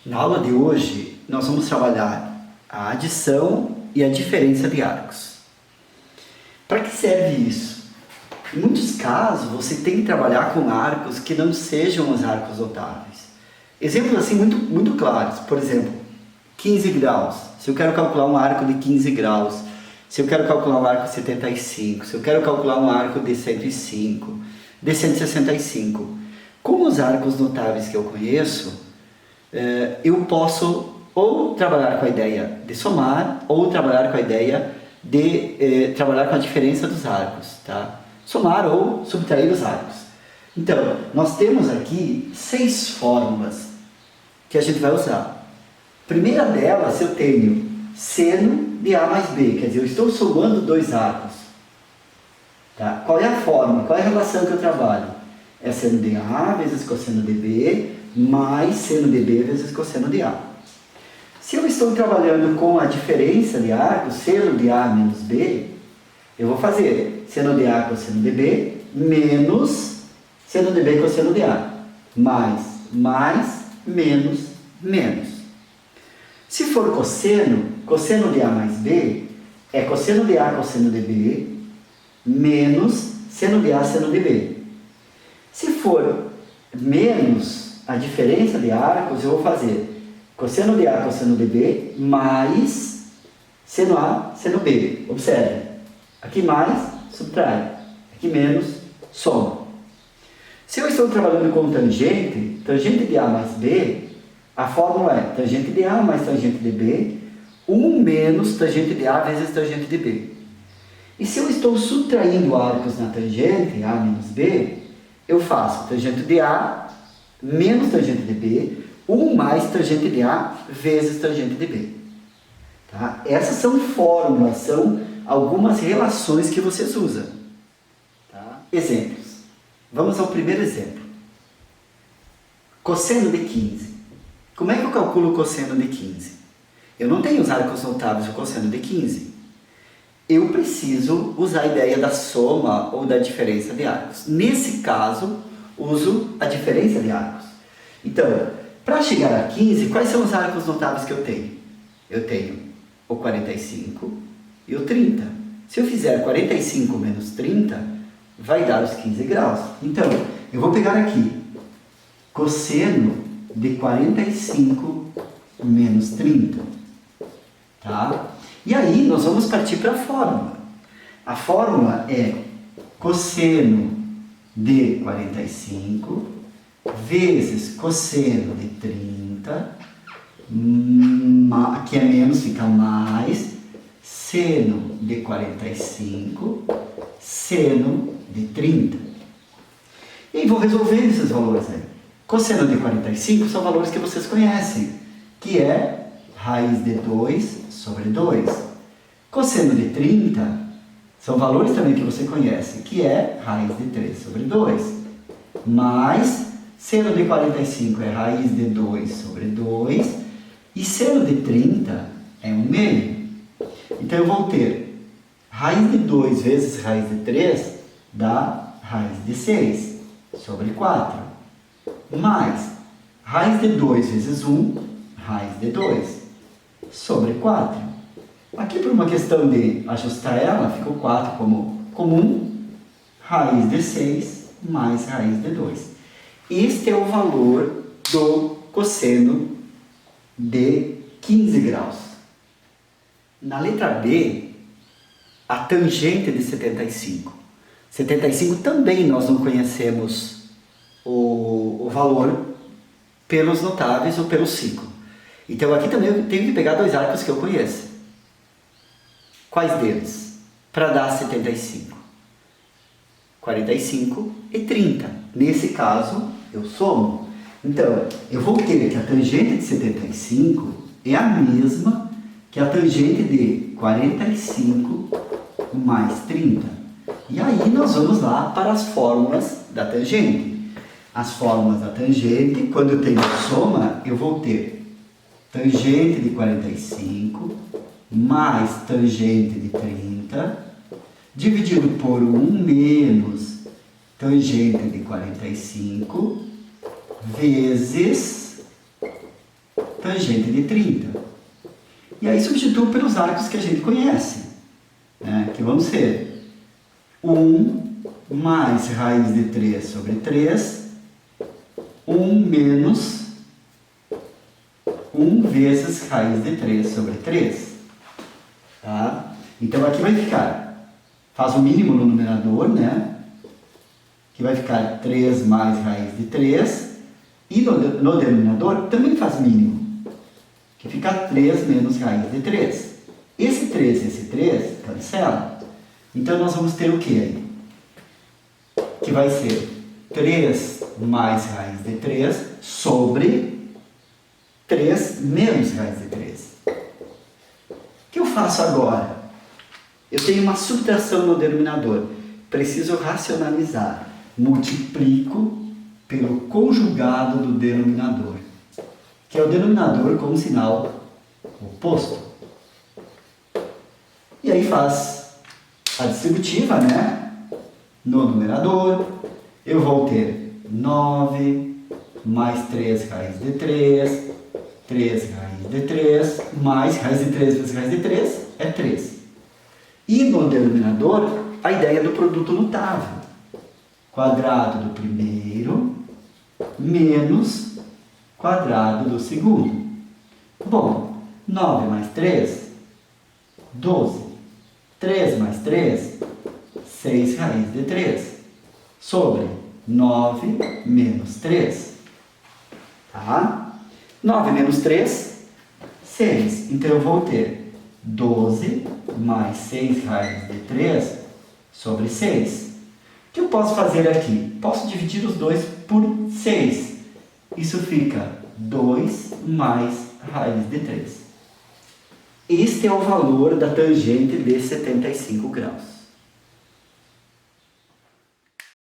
Na aula de hoje, nós vamos trabalhar a adição e a diferença de arcos. Para que serve isso? Em muitos casos, você tem que trabalhar com arcos que não sejam os arcos notáveis. Exemplos assim muito claros. Por exemplo, 15 graus. Se eu quero calcular um arco de 15 graus, se eu quero calcular um arco de 75, se eu quero calcular um arco de 105, de 165. Com os arcos notáveis que eu conheço, eu posso ou trabalhar com a ideia de somar ou trabalhar com a ideia de trabalhar com a diferença dos arcos, tá? Somar ou subtrair os arcos. Então, nós temos aqui 6 fórmulas que a gente vai usar. A primeira delas, eu tenho seno de A mais B, quer dizer, eu estou somando dois arcos. Tá? Qual é a fórmula? Qual é a relação que eu trabalho? É seno de A vezes cosseno de B mais seno de B vezes cosseno de A. Se eu estou trabalhando com a diferença de arcos, seno de A menos B, eu vou fazer seno de A cosseno de B menos seno de B cosseno de A. Mais, menos, menos. Se for cosseno, cosseno de A mais B é cosseno de A cosseno de B menos seno de A seno de B. Se for menos a diferença de arcos, eu vou fazer cosseno de A cosseno de B mais seno A seno B. Observe, aqui mais, subtrai, aqui menos, soma. Se eu estou trabalhando com tangente, tangente de A mais B, a fórmula é tangente de A mais tangente de B, 1 menos tangente de A vezes tangente de B. E se eu estou subtraindo arcos na tangente, A menos B, eu faço tangente de A menos tangente de B, 1 mais tangente de A vezes tangente de B. Tá? Essas são fórmulas, são algumas relações que vocês usam. Tá? Exemplos. Vamos ao primeiro exemplo. Cosseno de 15. Como é que eu calculo o cosseno de 15? Eu não tenho os arcos notáveis do cosseno de 15. Eu preciso usar a ideia da soma ou da diferença de arcos. Nesse caso, uso a diferença de arcos. Então, para chegar a 15, quais são os arcos notáveis que eu tenho? Eu tenho o 45 e o 30. Se eu fizer 45 menos 30, vai dar os 15 graus. Então, eu vou pegar aqui cosseno de 45 menos 30. Tá? E aí, nós vamos partir para a fórmula. A fórmula é cosseno de 45 vezes cosseno de 30, aqui é menos, fica mais, seno de 45, seno de 30. E aí vou resolver esses valores aí. Cosseno de 45 são valores que vocês conhecem, que é raiz de 2 sobre 2. Cosseno de 30 são valores também que você conhece, que é raiz de 3 sobre 2. Mais seno de 45 é raiz de 2 sobre 2. E seno de 30 é 1 meio. Então eu vou ter raiz de 2 vezes raiz de 3 dá raiz de 6 sobre 4. Mais raiz de 2 vezes 1, raiz de 2 sobre 4. Aqui, por uma questão de ajustar ela, ficou 4 como comum, raiz de 6 mais raiz de 2. Este é o valor do cosseno de 15 graus. Na letra B, a tangente de 75. 75 também nós não conhecemos o valor pelos notáveis ou pelo ciclo. Então aqui também eu tenho que pegar dois arcos que eu conheço. Quais deles? Para dar 75. 45 e 30. Nesse caso, eu somo. Então, eu vou ter que a tangente de 75 é a mesma que a tangente de 45 mais 30. E aí nós vamos lá para as fórmulas da tangente. As fórmulas da tangente, quando eu tenho soma, eu vou ter tangente de 45 mais tangente de 30, dividido por 1 menos tangente de 45, vezes tangente de 30. E aí substituo pelos arcos que a gente conhece, né? Que vão ser 1 mais raiz de 3 sobre 3, 1 menos 1 vezes raiz de 3 sobre 3. Tá? Então aqui vai ficar, faz o mínimo no numerador, né? Que vai ficar 3 mais raiz de 3. E no denominador também faz mínimo, que fica 3 menos raiz de 3. Esse 3 e esse 3 cancelam. Então nós vamos ter o que aí? Que vai ser 3 mais raiz de 3 sobre 3 menos raiz de 3. O que eu faço agora? Eu tenho uma subtração no denominador. Preciso racionalizar. Multiplico pelo conjugado do denominador, que é o denominador com sinal oposto. E aí faz a distributiva, né? No numerador, eu vou ter 9 mais 3 raiz de 3, 3 raiz de 3, mais raiz de 3 vezes raiz de 3 é 3. E no denominador, a ideia do produto notável. Quadrado do primeiro menos quadrado do segundo. Bom, 9 mais 3, 12. 3 mais 3, 6 raiz de 3. Sobre 9 menos 3. Tá? 9 menos 3, 6. Então eu vou ter 12 mais 6 raiz de 3 sobre 6. O que eu posso fazer aqui? Posso dividir os dois por 6. Isso fica 2 mais raiz de 3. Este é o valor da tangente de 75 graus.